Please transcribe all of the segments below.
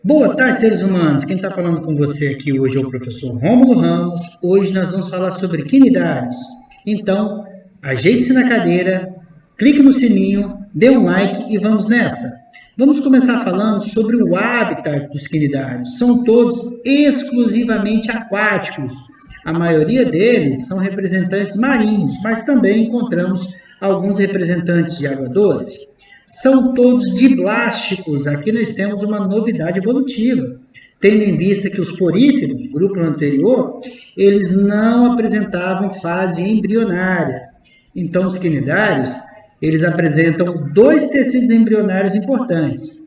Boa tarde, seres humanos. Quem está falando com você aqui hoje é o professor Rômulo Ramos. Hoje nós vamos falar sobre quinidários. Então, ajeite-se na cadeira, clique no sininho, dê um like e vamos nessa. Vamos começar falando sobre o habitat dos quinidários. São todos exclusivamente aquáticos. A maioria deles são representantes marinhos, mas também encontramos alguns representantes de água doce. São todos diblásticos. Aqui nós temos uma novidade evolutiva, tendo em vista que os poríferos, grupo anterior, eles não apresentavam fase embrionária. Então, os quinidários, eles apresentam dois tecidos embrionários importantes,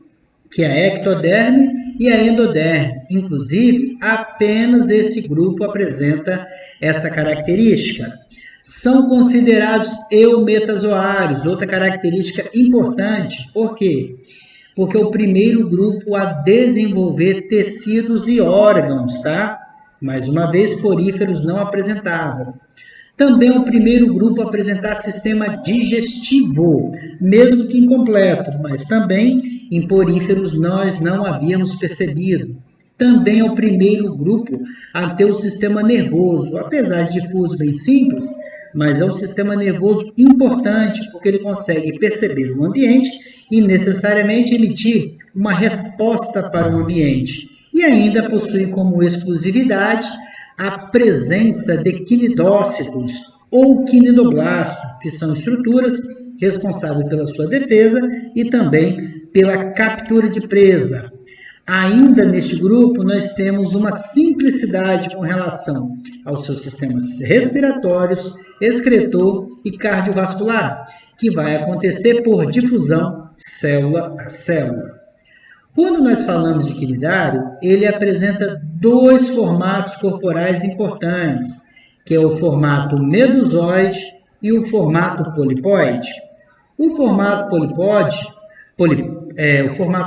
que é a ectoderme e a endoderme. Inclusive, apenas esse grupo apresenta essa característica. São considerados eumetazoários, outra característica importante. Por quê? Porque é o primeiro grupo a desenvolver tecidos e órgãos, tá? Mais uma vez, poríferos não apresentavam. Também é o primeiro grupo a apresentar sistema digestivo, mesmo que incompleto, mas também em poríferos nós não havíamos percebido. Também é o primeiro grupo a ter o sistema nervoso, apesar de difuso bem simples, mas é um sistema nervoso importante, porque ele consegue perceber o ambiente e necessariamente emitir uma resposta para o ambiente. E ainda possui como exclusividade a presença de quinidócitos ou quinidoblastos, que são estruturas responsáveis pela sua defesa e também pela captura de presa. Ainda neste grupo, nós temos uma simplicidade com relação aos seus sistemas respiratórios, excretor e cardiovascular, que vai acontecer por difusão célula a célula. Quando nós falamos de quinidário, ele apresenta dois formatos corporais importantes, que é o formato medusoide e o formato polipóide. O formato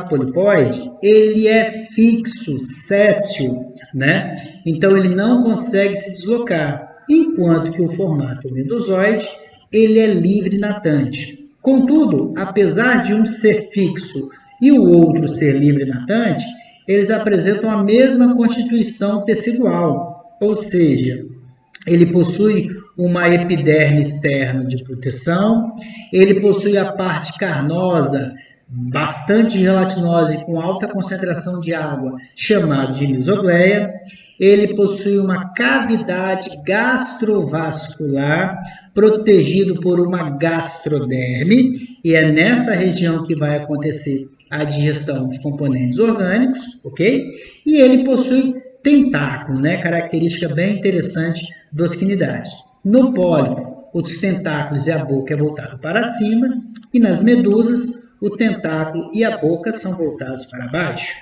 polipóide, ele é fixo, séssil, né? Então ele não consegue se deslocar, enquanto que o formato medusoide, ele é livre natante. Contudo, apesar de um ser fixo e o outro ser livre natante, eles apresentam a mesma constituição tecidual, ou seja, ele possui uma epiderme externa de proteção, ele possui a parte carnosa bastante gelatinosa e com alta concentração de água, chamado de mesogleia. Ele possui uma cavidade gastrovascular protegido por uma gastroderme, e é nessa região que vai acontecer a digestão dos componentes orgânicos, ok? E ele possui tentáculo, né? Característica bem interessante dos quinidários. No pólipo, os tentáculos e a boca é voltado para cima, e nas medusas, o tentáculo e a boca são voltados para baixo.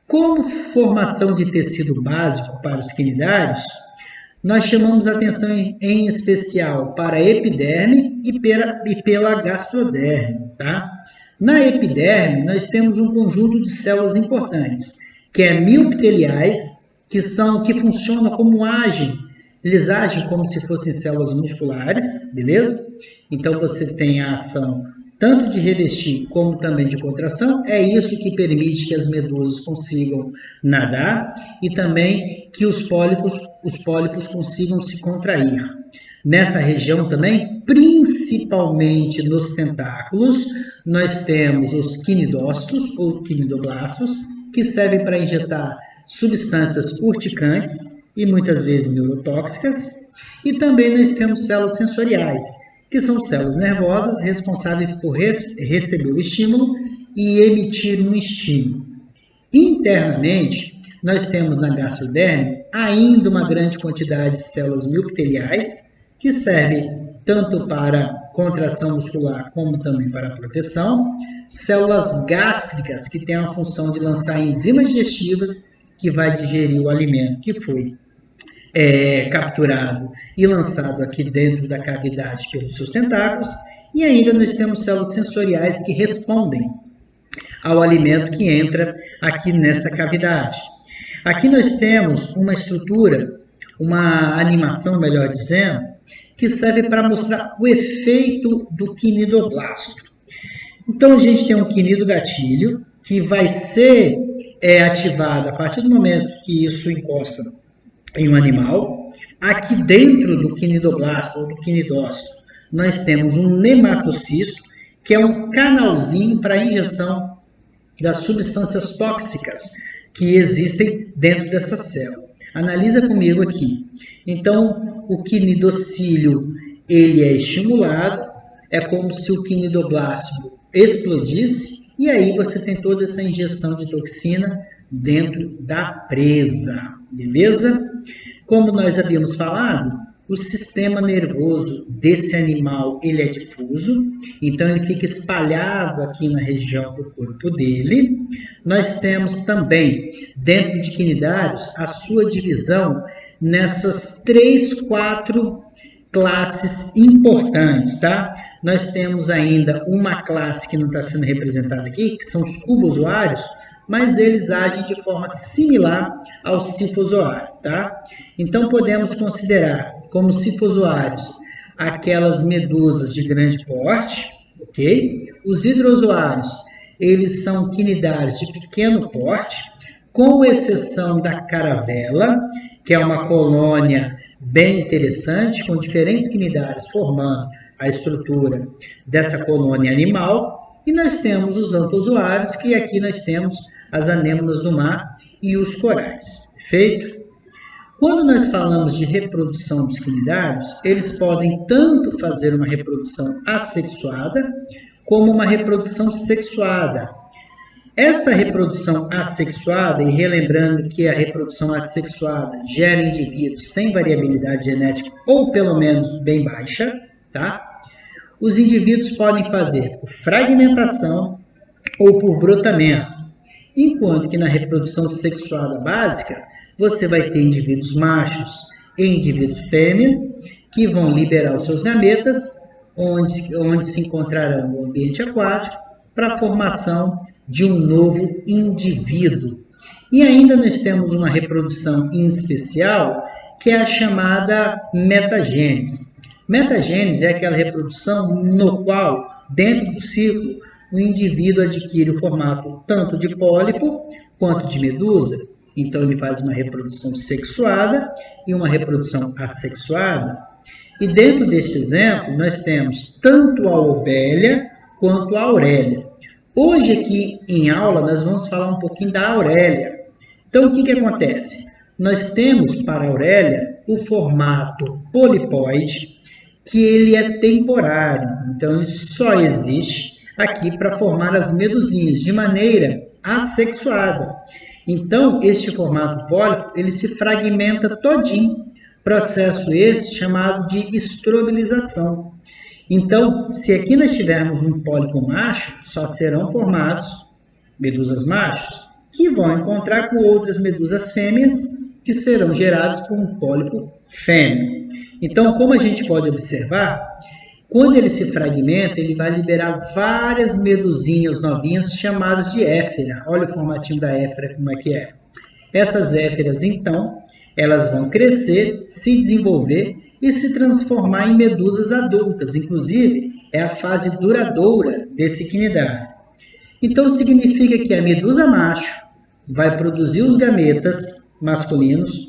Como formação de tecido básico para os quinidários, nós chamamos atenção em especial para a epiderme e pela gastroderme, tá? Na epiderme, nós temos um conjunto de células importantes, que é miopteliais, que funcionam como agem. Eles agem como se fossem células musculares, beleza? Então, você tem a ação tanto de revestir como também de contração. É isso que permite que as medusas consigam nadar e também que os pólipos consigam se contrair. Nessa região também, principalmente nos tentáculos, nós temos os quinidócitos ou quinidoblastos, que servem para injetar substâncias urticantes e muitas vezes neurotóxicas. E também nós temos células sensoriais, que são células nervosas responsáveis por receber o estímulo e emitir um estímulo. Internamente, nós temos na gastroderme ainda uma grande quantidade de células miopteliais, que servem tanto para contração muscular como também para proteção. Células gástricas, que têm a função de lançar enzimas digestivas, que vai digerir o alimento que foi capturado e lançado aqui dentro da cavidade pelos seus tentáculos. E ainda nós temos células sensoriais que respondem ao alimento que entra aqui nesta cavidade. Aqui nós temos uma estrutura, uma animação, melhor dizendo, que serve para mostrar o efeito do quinidoblasto. Então, a gente tem um quinidogatilho que vai ser é ativada a partir do momento que isso encosta em um animal. Aqui dentro do quinidoblasto ou do quinidócito, nós temos um nematocisto, que é um canalzinho para a injeção das substâncias tóxicas que existem dentro dessa célula. Analisa comigo aqui. Então, o quinidocílio, ele é estimulado, é como se o quinidoblástico explodisse, e aí você tem toda essa injeção de toxina dentro da presa, beleza? Como nós havíamos falado, o sistema nervoso desse animal, ele é difuso, então ele fica espalhado aqui na região do corpo dele. Nós temos também, dentro de quinidários, a sua divisão nessas 3, 4 classes importantes, tá? Nós temos ainda uma classe que não está sendo representada aqui, que são os cubozoários, mas eles agem de forma similar ao sifozoário, tá? Então, podemos considerar como sifozoários aquelas medusas de grande porte, ok? Os hidrozoários, eles são quinidários de pequeno porte, com exceção da caravela, que é uma colônia bem interessante, com diferentes quinidários formando a estrutura dessa colônia animal. E nós temos os antozoários, que aqui nós temos as anêmonas do mar e os corais, perfeito? Quando nós falamos de reprodução dos quinidários, eles podem tanto fazer uma reprodução assexuada, como uma reprodução sexuada. Esta reprodução assexuada, e relembrando que a reprodução assexuada gera indivíduos sem variabilidade genética, ou pelo menos bem baixa, tá? Os indivíduos podem fazer por fragmentação ou por brotamento, enquanto que na reprodução sexuada básica, você vai ter indivíduos machos e indivíduo fêmea, que vão liberar os seus gametas, onde se encontrarão no ambiente aquático, para a formação de um novo indivíduo. E ainda nós temos uma reprodução em especial, que é a chamada metagênese. Metagênese é aquela reprodução no qual, dentro do ciclo, o indivíduo adquire o formato tanto de pólipo quanto de medusa. Então, ele faz uma reprodução sexuada e uma reprodução assexuada. E dentro deste exemplo, nós temos tanto a Lobélia quanto a Aurélia. Hoje, aqui em aula, nós vamos falar um pouquinho da Aurélia. Então, o que acontece? Nós temos para a Aurélia o formato polipoide, que ele é temporário. Então, ele só existe aqui para formar as medusinhas de maneira assexuada. Então, este formato pólipo, ele se fragmenta todinho, processo esse chamado de estrobilização. Então, se aqui nós tivermos um pólipo macho, só serão formados medusas machos, que vão encontrar com outras medusas fêmeas, que serão geradas por um pólipo fêmea. Então, como a gente pode observar, quando ele se fragmenta, ele vai liberar várias medusinhas novinhas chamadas de éfera. Olha o formatinho da éfera, como é que é. Essas éferas, então, elas vão crescer, se desenvolver e se transformar em medusas adultas. Inclusive, é a fase duradoura desse quinidário. Então, significa que a medusa macho vai produzir os gametas masculinos,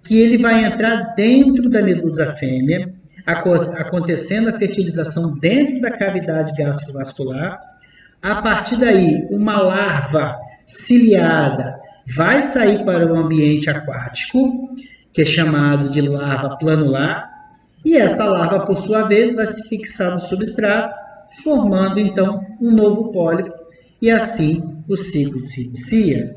que ele vai entrar dentro da medusa fêmea, acontecendo a fertilização dentro da cavidade gastrovascular. A partir daí, uma larva ciliada vai sair para o ambiente aquático, que é chamado de larva planular, e essa larva, por sua vez, vai se fixar no substrato, formando, então, um novo pólipo, e assim o ciclo se inicia.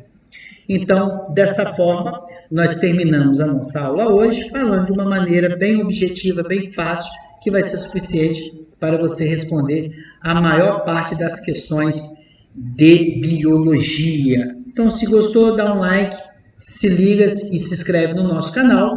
Então, desta forma, nós terminamos a nossa aula hoje falando de uma maneira bem objetiva, bem fácil, que vai ser suficiente para você responder a maior parte das questões de biologia. Então, se gostou, dá um like, se liga e se inscreve no nosso canal.